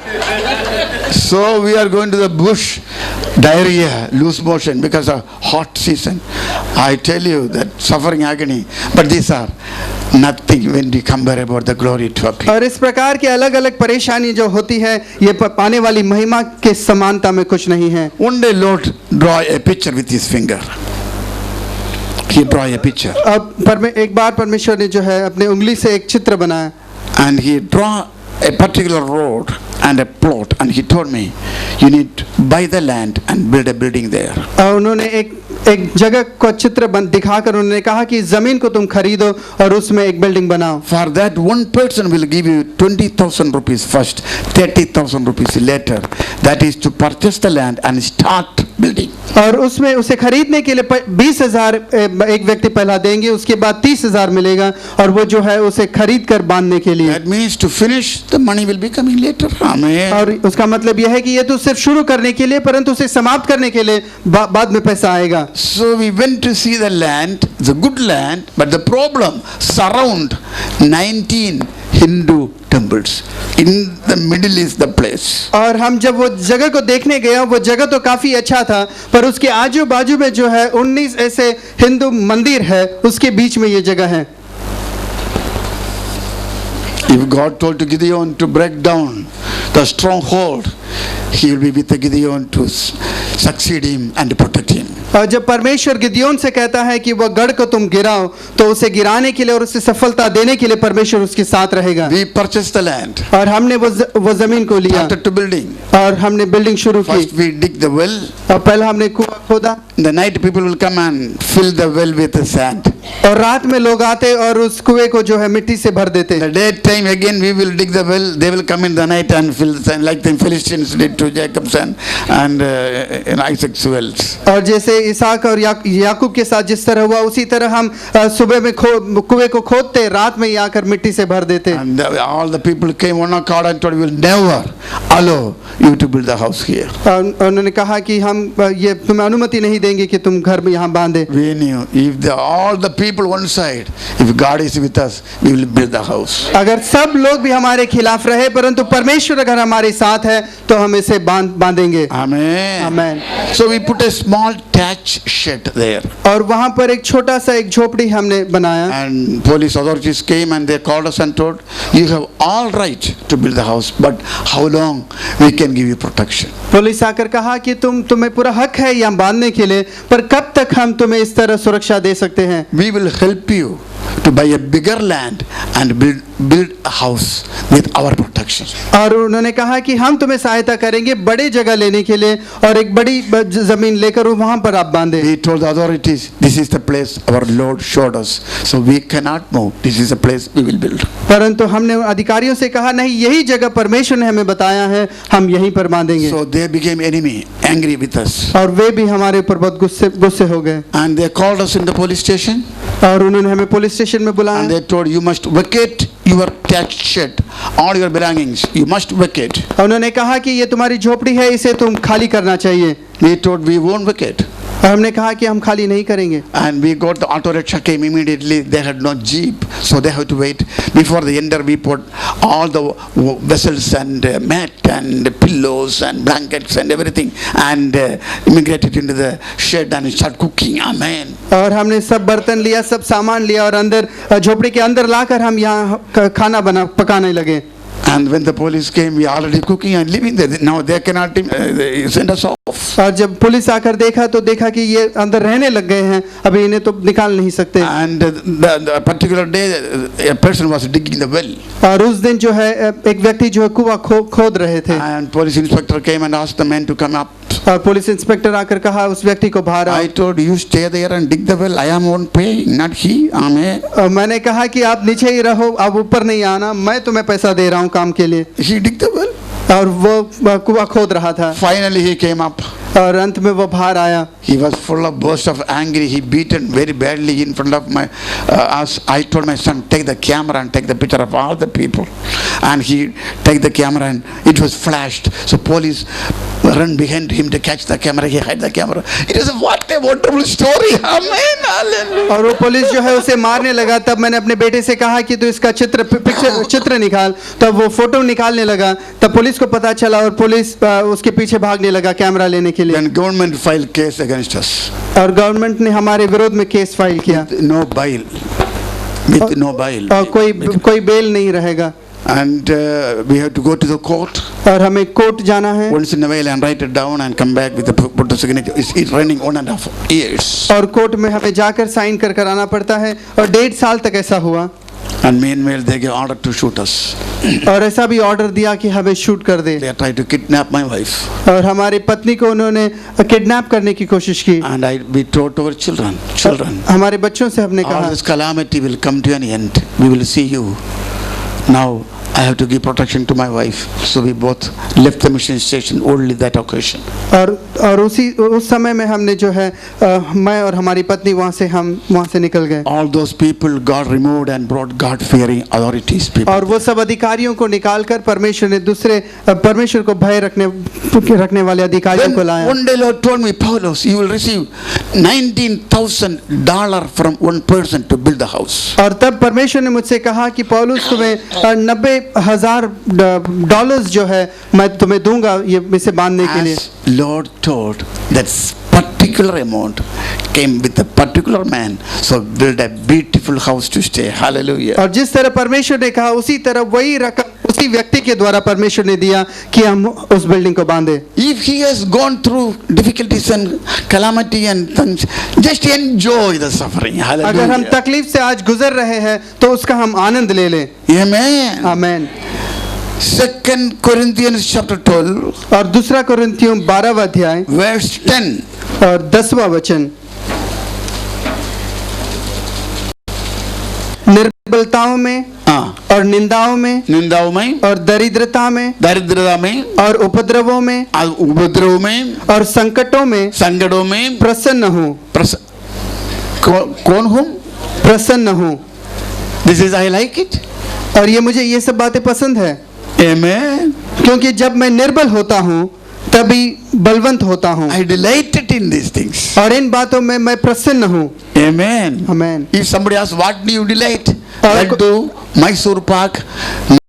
So we are going to the bush, diarrhea, loose motion because of hot season. I tell you that suffering agony, but these are nothing when we compare about the glory to appear. और इस प्रकार की अलग अलग परेशानी जो होती है ये पाने वाली महिमा के समानता में कुछ नहीं है। One day Lord draw a picture with his finger. He draw a picture. अब एक बार परमेश्वर ने जो है अपने उंगली से एक चित्र बनाया। And he draw a particular road and a plot, and he told me, you need to buy the land and build a building there. और उन्होंने एक जगह को चित्र दिखाकर उन्होंने कहा कि जमीन को तुम खरीदो और उसमें एक बिल्डिंग बनाओ। For that one person will give you 20,000 rupees first, 30,000 rupees later. That is to purchase the land and start building. और उसमें उसे खरीदने के लिए 20,000 एक व्यक्ति पहला देंगे, उसके बाद 30,000 मिलेगा और वो जो है उसे खरीद कर बांधने के लिए। That means to finish, the money will be coming later. Amen. और उसका मतलब यह है कि ये तो सिर्फ शुरू करने के लिए परंतु उसे समाप्त करने के लिए बाद में पैसा आएगा। So we went to see the land, the good land, but the problem surround 19 Hindu temples. In the middle is the place. और हम जब वो जगह को देखने गए वो जगह तो काफी अच्छा था पर उसके आजू बाजू में जो है 19 ऐसे हिंदू मंदिर है उसके बीच में ये जगह है। If God told to Gideon to break down the stronghold, he will be with the Gideon to succeed him and protect him. और जब परमेश्वर गिदयोन से कहता है कि वह गढ़ को तुम गिराओ, तो उसे गिराने के लिए और उसे सफलता देने के लिए परमेश्वर उसके साथ रहेगा। We purchased the land. और हमने वो जमीन को लिया Started to building. और हमने बिल्डिंग शुरू की। First we dig the well. और पहले हमने कुआं खोदा। In the night people will come and fill the well with the sand. और रात में लोग आते और उस कुएं को जो है मिट्टी से भर देते। The daytime again we will dig the well. They will come in the night and fill the sand like the Philistines did to Jacob's and in Isaac's wells. और जैसे इसहाक और याकूब के साथ जिस तरह हुआ, उसी तरह हम सुबह में कुएं को खोदते, रात में ही आकर मिट्टी से भर देते। And all the people came one accord and told, we will never allow you to build the house here. उन्होंने कहा कि हम ये तुम्हें अनुमति नहीं देंगे कि तुम घर में यहाँ बांधे। We knew if all the people one side, if God is with us, we will build the house. अगर सब लोग भी हमारे खिलाफ रहे, परंतु परमेश्वर अगर हमारे साथ है तो हम इसे बांधेंगे। Amen. Amen. So we put a small thatch shed there. और वहाँ पर एक छोटा सा एक झोपड़ी हमने बनाया। And police authorities came and they called us and told, you have all right to build the house, but how long we can give you protection? Police आकर कहा कि तुम्हें पूरा हक है यहाँ बांधने के लिए, पर कब तक हम तुम्हें इस तरह सुरक्षा दे सकते हैं? We will help you to buy a bigger land and build a house with our protection. और उन्होंने कहा कि हम तुम्हें सहायता करेंगे बड़े जगह लेने के लिए और एक बड़ी जमीन लेकर वहाँ पर आप बांधे। We told the authorities, this is the place our Lord showed us, so we cannot move. This is the place we will build. परंतु हमने अधिकारियों से कहा नहीं, यही जगह परमेश्वर ने हमें बताया है, हम यहीं पर बांधेंगे। So they became enemy, angry with us. और वे भी हमारे ऊपर बहुत गुस्से हो गए। And they called us in the police station. और उन्होंने हमें पुलिस स्टेशन में बुलाया। And they told, you must vacate your thatched shed, all your belongings, you must vacate. उन्होंने कहा कि ये तुम्हारी झोपड़ी है, इसे तुम खाली करना चाहिए। We told, we won't vacate. और हमने कहा कि हम खाली नहीं करेंगे। And we got the auto rickshaw came immediately. They had no jeep, so they have to wait. Before the ender, we put all the vessels and mat and pillows and blankets and everything, and immigrated into the shed and start cooking. Amen. और हमने सब बर्तन लिया, सब सामान लिया और अंदर झोपड़ी के अंदर लाकर हम यहाँ खाना पकाने लगे। And when the police came, we already cooking and living there. Now they cannot send us off. और जब पुलिस आकर देखा तो देखा कि ये अंदर रहने लग गए हैं, अभी इन्हें तो निकाल नहीं सकते। And the particular day, a person was digging the well. और उस दिन जो है एक व्यक्ति जो है कुआं खोद रहे थे। And police inspector came and asked the man to come up. और पुलिस इंस्पेक्टर आकर कहा उस व्यक्ति को बाहर आओ। I told you stay there and dig the well. I am on paying, not he. Amen. और मैंने कहा कि आप नीचे ही रहो, आप ऊपर नहीं आना, मैं तुम्हें पैसा दे रहा हूँ काम के लिए। He dig the well. और वो कुआं खोद रहा था। Finally he came up. और अंत में वो बाहर आया। He was full of burst of anger. He beaten very badly in front of my us. I told my son, take the camera and take the picture of all the people. And he take the camera and it was flashed. So police run behind him to catch the camera. He hide the camera. It is what a wonderful story. Amen. Hallelujah. और वो police जो है उसे मारने लगा। तब मैंने अपने बेटे से कहा कि तू इसका चित्र निकाल। तब वो फोटो निकालने लगा। तब पुलिस को पता चला और पुलिस उसके पीछे भागने लगा कैमरा लेने के लिए। When government filed case against us. और गवर्नमेंट ने हमारे विरोध में केस फाइल किया। No bail. With no bail. और कोई बेल नहीं रहेगा। And we have to go to the court. और हमें कोर्ट जाना है। Once in a while and write it down and come back with the put the signature. It's running 1.5 years. और court में हमें जाकर साइन कर आना पड़ता है और 1.5 साल तक ऐसा हुआ। And meanwhile they gave order to shoot us. और ऐसा भी ऑर्डर दिया कि हमें शूट कर दे। They tried to kidnap my wife. और हमारी पत्नी को उन्होंने किडनैप करने की कोशिश की। And we told to our children. हमारे बच्चों से हमने All कहा this calamity will come to an end. We will see you. Now I have to give protection to my wife. So we both left the mission station only that occasion. और उस समय में हमने जो है मैं और हमारी पत्नी हम वहाँ से निकल गए। All those people God removed and brought God-fearing authorities people. और वो सब अधिकारियों को निकालकर परमेश्वर ने दूसरे परमेश्वर को भय रखने वाले अधिकारियों को लाया। One day Lord told me, Paulus, you will receive $19,000 from one person to build the house. और तब परमेश्वर ने मुझसे कहा कि पौलुस तुम्हें $90,000 जो है मैं तुम्हें दूंगा ये इसे बांधने के लिए। Lord told that particular amount came with a particular man. So build a beautiful house to stay. Hallelujah. और जिस तरह परमेश्वर ने कहा उसी तरह वही रकम उसी व्यक्ति के द्वारा परमेश्वर ने दिया कि हम उस बिल्डिंग को बांधे। If he has gone through difficulties and calamity and things, just enjoy the suffering. अगर हम Hallelujah. तकलीफ से आज गुजर रहे हैं तो उसका हम आनंद ले लें। Amen. आमेन। 2 Corinthians chapter 12 और दूसरा कुरिन्थियों 12वां अध्याय verse 10. और 10वां वचन, निर्बलताओं में हाँ, और निंदाओं में निंदाओं में, और दरिद्रता में दरिद्रता में, और उपद्रवों में उपद्रव में, और संकटों में संकटों में प्रसन्न हूँ। कौन हूँ? प्रसन्न हूँ। This is I like it. और ये मुझे ये सब बातें पसंद है, Amen. क्योंकि जब मैं निर्बल होता हूँ तभी बलवंत होता हूँ, I delighted in these things. और इन बातों में मैं प्रसन्न हूँ। Amen. Amen. If somebody asks, what do you delight? और Laddu, Mysore pak,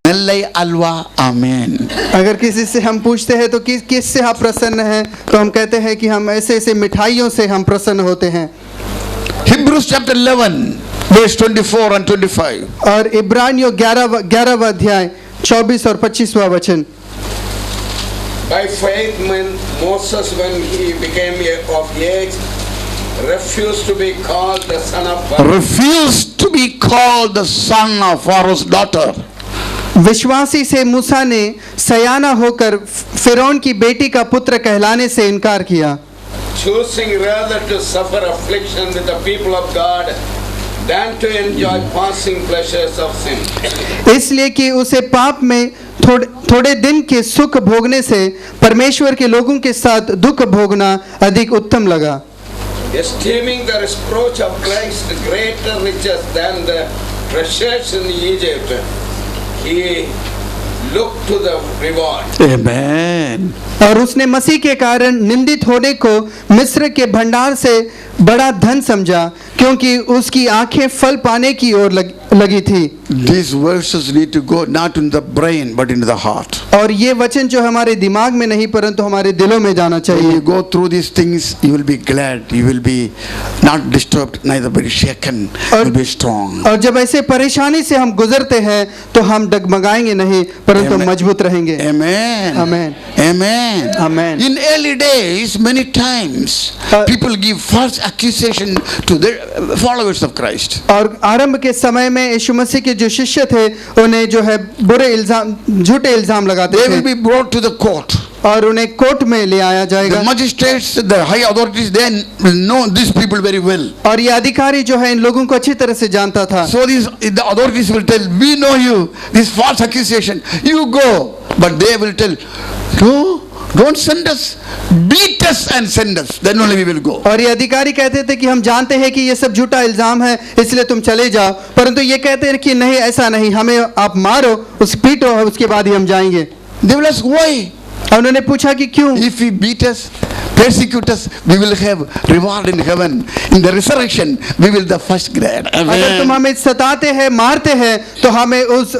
Nellai alwa. Amen. अगर किसी से हम पूछते हैं तो किस से आप प्रसन्न हैं, तो हम कहते हैं कि हम ऐसे ऐसे मिठाइयों से हम प्रसन्न होते हैं। Hebrews chapter 11 verse 24 and 25. और इब्रानियों 11वां अध्याय 24 और 25वां वचन, By faith, Moses, when he became of age, refused to be called the son of Pharaoh. Refused to be called the son of Pharaoh's daughter. विश्वासी से मूसा ने सयाना होकर फिरौन की बेटी का पुत्र कहलाने से इनकार किया, Choosing rather to suffer affliction with the people of God than to enjoy passing pleasures of sin. इसलिए कि उसे पाप में थोड़े दिन के सुख भोगने से परमेश्वर के लोगों के साथ दुख भोगना अधिक उत्तम लगा। Esteeming the reproach of Christ greater riches than the treasures in Egypt, he looked to the reward. Amen. और उसने मसीह के कारण निंदित होने को मिस्र के भंडार से बड़ा धन समझा, क्योंकि उसकी आंखें फल पाने की ओर लगी थी। These verses need to go not in the brain but into the heart. और ये वचन जो हमारे दिमाग में नहीं परंतु हमारे दिलों में जाना When चाहिए। you go through these things, you will be glad, you will be not disturbed, neither be shaken, you will be strong. और जब ऐसे परेशानी से हम गुजरते हैं तो हम डगमगाएंगे नहीं परंतु Amen. मजबूत रहेंगे। Amen. Amen. Amen. Amen. In early days, many times, people give false accusation to the followers of Christ. और आरंभ के समय में यीशु मसीह के जो शिष्य थे उन्हें जो है बुरे इल्जाम झूठे इल्जाम लगाते They will थे be brought to the court. और उन्हें कोर्ट में ले आया The जाएगा। magistrates, the high authorities, they will know these people very well. और ये अधिकारी जो है इन लोगों को अच्छी तरह से जानता था। So the authorities will tell, we know you, this false accusation, you go. But they will tell, no, don't send us, beat us and send us, then only we will go. और ये अधिकारी कहते थे कि हम जानते हैं कि ये सब झूठा इल्जाम है इसलिए तुम चले जाओ, परंतु ये कहते हैं कि नहीं ऐसा नहीं, हमें आप मारो उस पीटो उसके बाद ही हम जाएंगे। They will ask, why? और उन्होंने पूछा कि क्यों? If he beat us, persecute us, we will have reward in heaven. In the resurrection, we will the first grade. अगर तुम हमें सताते हैं मारते हैं तो हमें उस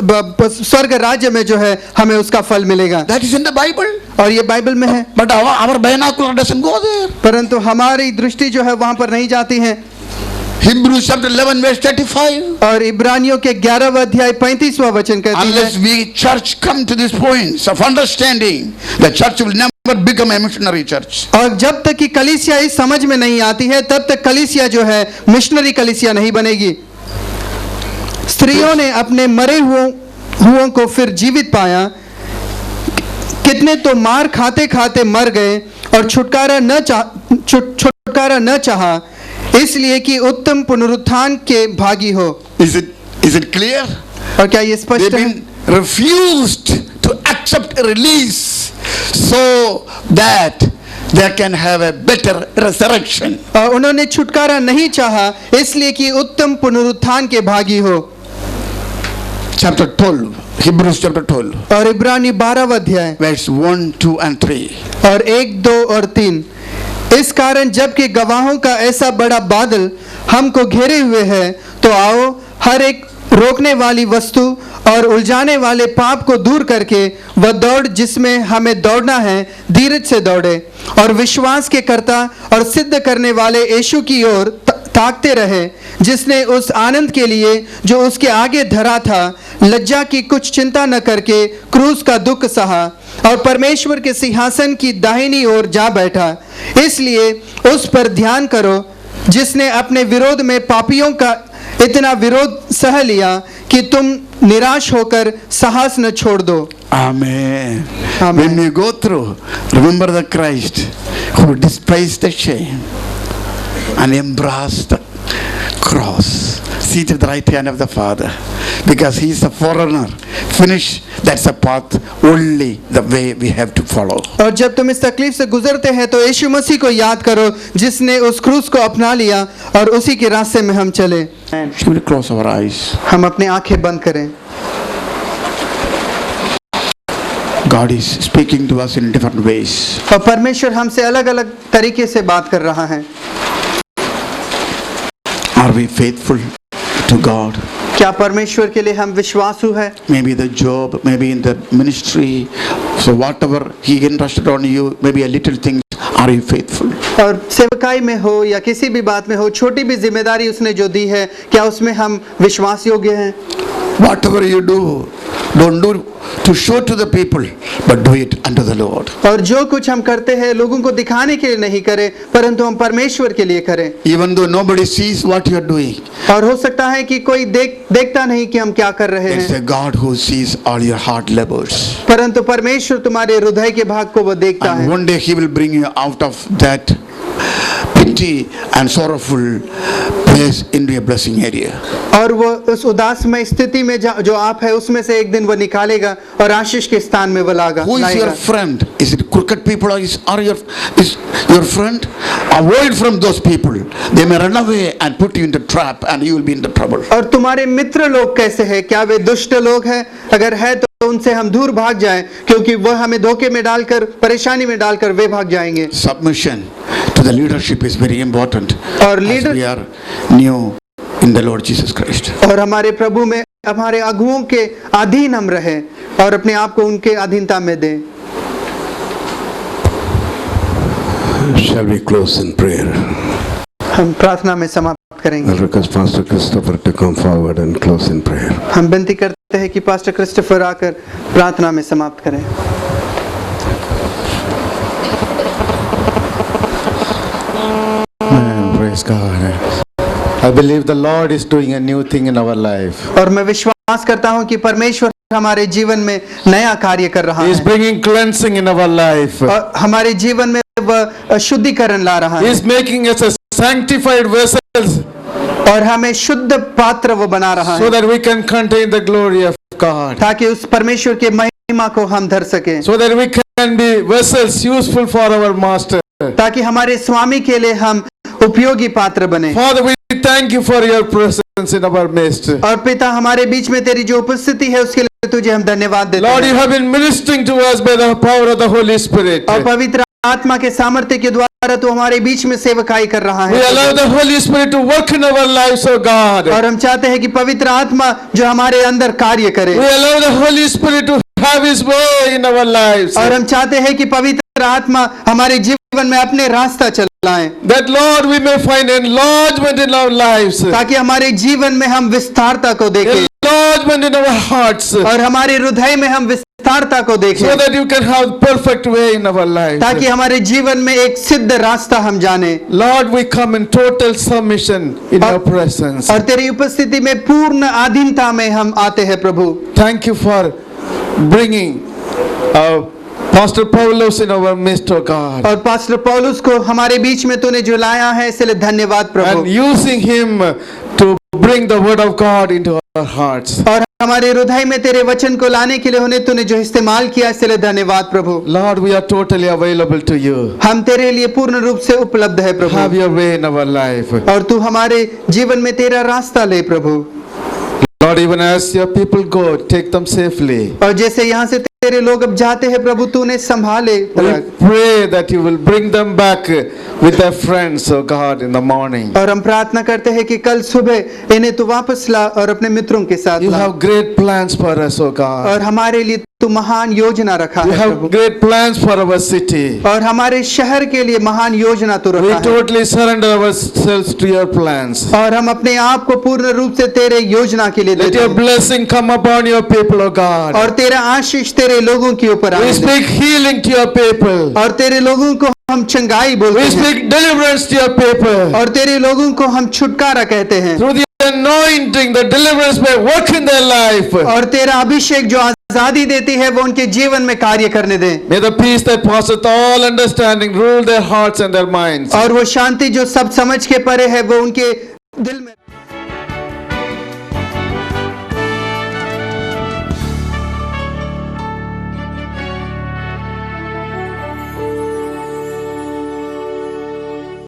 स्वर्ग राज्य में जो है हमें उसका फल मिलेगा। That is in the Bible. और ये बाइबल में है, But our binocular doesn't go there. परंतु हमारी दृष्टि जो है वहां पर नहीं जाती है। Hebrews chapter 11 verse 35. और इब्रानियों के 11वां अध्याय 35वां वचन कहती Unless है, we church come to this points of understanding, the church will never become a missionary church. और जब तक कि कलीसिया इस समझ में नहीं आती है तब तक कलीसिया जो है मिशनरी कलीसिया नहीं बनेगी। स्त्रियों ने अपने मरे हुओं को फिर जीवित पाया, कितने तो मार खाते खाते मर गए और छुटकारा न चाहा, इसलिए कि उत्तम पुनरुत्थान के भागी हो। Is it clear? और क्या ये स्पष्ट They've है? been refused to accept a release so that they can have a better resurrection. और उन्होंने छुटकारा नहीं चाहा इसलिए कि उत्तम पुनरुत्थान के भागी हो। Chapter 12, Hebrews chapter 12, और इब्रानी 12वां अध्याय verse 1, 2 and 3. और 1, 2 और 3, इस कारण जबकि गवाहों का ऐसा बड़ा बादल हमको घेरे हुए है तो आओ हर एक रोकने वाली वस्तु और उलझाने वाले पाप को दूर करके वह दौड़ जिसमें हमें दौड़ना है धीरज से दौड़े और विश्वास के कर्ता और सिद्ध करने वाले यीशु की ओर ताकते रहे, जिसने उस आनंद के लिए जो उसके आगे धरा था लज्जा की कुछ चिंता न करके क्रूस का दुख सहा और परमेश्वर के सिंहासन की दाहिनी ओर जा बैठा। इसलिए उस पर ध्यान करो जिसने अपने विरोध में पापियों का इतना विरोध सह लिया कि तुम निराश होकर साहस न छोड़ दो। Amen. Amen. When you go through, remember the Christ who despised the shame and embraced the cross, seated at the right hand of the Father, because he is the forerunner. Finish, that's the path, only the way we have to follow. और जब तुम इस तकलीफ से गुजरते हैं तो यीशु मसीह को याद करो जिसने उस क्रूस को अपना लिया और उसी के रास्ते में हम चले। Should we close our eyes? हम अपनी आंखें बंद करें। God is speaking to us in different ways. और परमेश्वर हमसे अलग अलग तरीके से बात कर रहा है। Are we faithful to God? क्या परमेश्वर के लिए हम विश्वासु है? Maybe the job, maybe in the ministry, so whatever he entrusted on you, maybe a little things, are you faithful? और सेवकाई में हो या किसी भी बात में हो, छोटी भी जिम्मेदारी उसने जो दी है, क्या उसमें हम विश्वास योग्य हैं? Whatever you do, don't do to show to the people, but do it unto the Lord. और जो कुछ हम करते हैं लोगों को दिखाने के लिए नहीं करें, परंतु हम परमेश्वर के लिए करें। Even though nobody sees what you are doing, और हो सकता है कि कोई देखता नहीं कि हम क्या कर रहे it's हैं, a God who sees all your heart labors. परंतु परमेश्वर तुम्हारे हृदय के भाग को वो देखता And है। one day he will bring you out of that pity and sorrowful place into a blessing area. और वो उस उदासमय स्थिति में जो आप है उसमें से एक दिन वो निकालेगा और आशीष के स्थान में वो Who is your लाएगा। friend? Is it crooked people or is your friend? Avoid from those people. They may run away and put you in the trap and you will be in the trouble. और तुम्हारे मित्र लोग कैसे हैं? क्या वे दुष्ट लोग हैं? अगर है तो उनसे हम दूर भाग जाएं, क्योंकि वो हमें धोखे में डालकर परेशानी में डालकर वे भाग जाएंगे। Submission to the leadership is very important. और As leader we are new in the Lord Jesus Christ. और हमारे प्रभु में हमारे अगुओं के अधीन हम रहें और अपने आप को उनके अधीनता में दें। Shall we close in prayer? हम प्रार्थना में समाप्त करेंगे। I'll request Pastor Christopher to come forward and close in prayer. हम विनती करते हैं कि पास्टर क्रिस्टोफर आकर प्रार्थना में समाप्त करें। Praise God. I believe the Lord is doing a new thing in our life. और मैं विश्वास करता हूं कि परमेश्वर हमारे जीवन में नया कार्य कर रहा He is है bringing cleansing in our life. और हमारे जीवन में वह शुद्धिकरण ला रहा He है is making us a sanctified vessels और हमें शुद्ध पात्र वो बना रहा so है that we can contain the glory of God. ताकि उस परमेश्वर के महिमा को हम धर सकें, So that we can be vessels useful for our Master. ताकि हमारे स्वामी के लिए हम उपयोगी पात्र बने। Father, we thank you for your presence in our midst. और पिता हमारे बीच में तेरी जो उपस्थिति है उसके लिए तुझे हम धन्यवाद देते Lord, you हैं have been ministering to us by the power of the Holy Spirit. और पवित्र आत्मा के सामर्थ्य के द्वारा तू हमारे बीच में सेवकाई कर रहा We allow है the Holy Spirit to work in our lives, oh God. और हम चाहते हैं कि पवित्र आत्मा जो हमारे अंदर कार्य करे We allow the Holy Spirit to have His way in our lives. और हम चाहते हैं कि पवित्र आत्मा हमारे जीवन में अपने रास्ता चलाएं That Lord, we may find enlargement in our lives. ताकि हमारे जीवन में हम विस्तारता को देखें Enlargement in our hearts. और हमारे हृदय में हम विस्तारता को So देखें that you can have perfect way in our lives. ताकि हमारे जीवन में एक सिद्ध रास्ता हम जाने Lord, we come in total submission in your presence. और तेरी उपस्थिति में पूर्ण अधीनता में हम आते हैं प्रभु। Thank you for bringing Pastor Paulus in our midst, oh God. और पास्टर पौलुस को हमारे बीच में तूने जो लाया है इसलिए धन्यवाद And Prabhu using him to bring the word of God into our hearts. और हमारे हृदय में तेरे वचन को लाने के लिए उन्हें तूने जो इस्तेमाल किया इसलिए धन्यवाद प्रभु। Lord, we are totally available to you. हम तेरे लिए पूर्ण रूप से उपलब्ध है Have Prabhu your way in our life. और तू हमारे जीवन में तेरा रास्ता ले प्रभु। Lord, even as your people go, take them safely. और जैसे यहाँ से तेरे लोग अब जाते हैं प्रभु तूने संभाले We pray that you will bring them back with their friends, oh God, in the morning. और हम प्रार्थना करते हैं कि कल सुबह इन्हें तू वापस ला और अपने मित्रों के साथ You La. have great plans for us, oh God. और हमारे लिए तू महान योजना रखा You है have Prabhu. great plans for our city. और हमारे शहर के लिए महान योजना तू We रखा है। totally surrender ourselves to your plans. और हम अपने आप को पूर्ण रूप से तेरे योजना के लिए Let देते your हैं। blessing come upon your people, oh God. और तेरा आशीष तेरे लोगों के ऊपर We आए। speak healing to your people. और तेरे लोगों को हम चंगाई बोलते We हैं। speak deliverance to your people. और तेरे लोगों को हम छुटकारा कहते हैं। Through the anointing, the deliverance may work in their life. और तेरा अभिषेक जो आजादी देती है वो उनके जीवन में कार्य करने दे। May the peace that passeth all understanding rule their hearts and their minds. और वो शांति जो सब समझ के परे है वो उनके दिल में